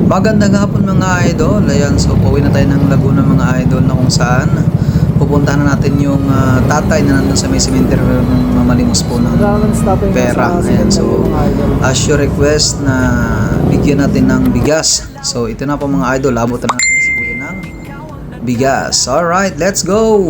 Magandang hapon mga idol. Ayan, so pauwi na tayo ng Laguna mga idol, na kung saan pupuntahan na natin yung tatay na nandun sa may cemetery ng mamalimos po ng pera. Ayan, so as your request na bigyan natin ng bigas. So ito na po mga idol, abot na natin si kuya ng bigas. Alright, let's go!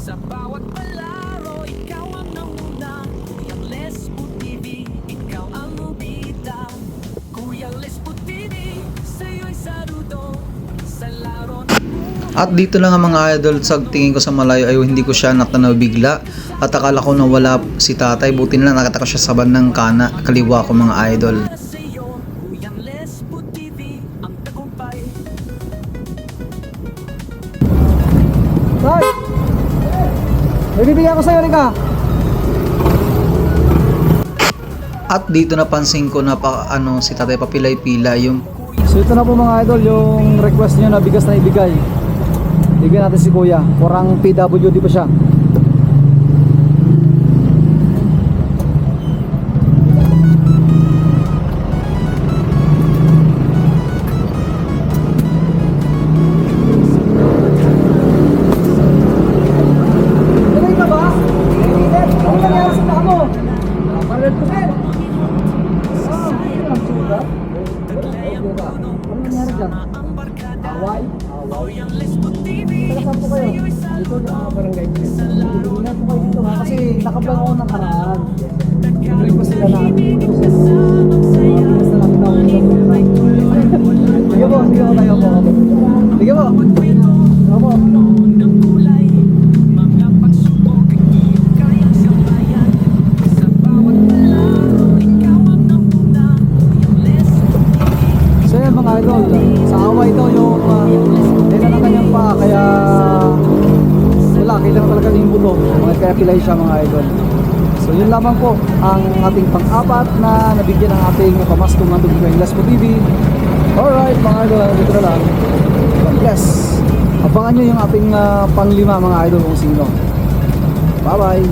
Sa bawat palaro, ikaw ang nanguna. Kuyang Lesbo TV, ikaw ang bida. Kuyang Lesbo TV, sa'yo'y saludo. Sa laro ng At dito lang ang mga idol, sa tingin ko sa malayo ay hindi ko siya natanaw bigla. At akala ko na wala si tatay, buti na lang nakita ko siya sa bandang kaliwa ko mga idol. sa'yo, Kuyang Lesbo TV, ang tagumpay. Tay! May bibigyan ko sa'yo, Rika. At dito napansin ko na si tatay papilay-pila yung So ito na po mga idol, yung request niyo na bigas na ibigay. Bigyan natin si Kuya. Kurang PWD pa siya. Tuloy ka ba? Ano nangyari sa paa mo? Palit ko din. Ang sugat? Ano nangyari dyan? Away? Taga saan po kayo? Dito sa barangay. Ingat po kayo dito ha, kasi nakablog ako ng karaan. Tuloy pa sila na bigas na lang daw. Sige po, tayo po. Sige po. Sige po. So yan mga idol, sa away daw yung nila na kanyang pa, kaya wala, kailangan talaga yung buto, kaya pilay siya mga idol. So yun lamang po ang ating pang-apat na nabigyan ng ating pamaskong nandun ko yung Lesbo TV. Alright mga idol, dito na lang. God bless. Abangan nyo yung ating pang-5 mga idol kung sino. Bye bye.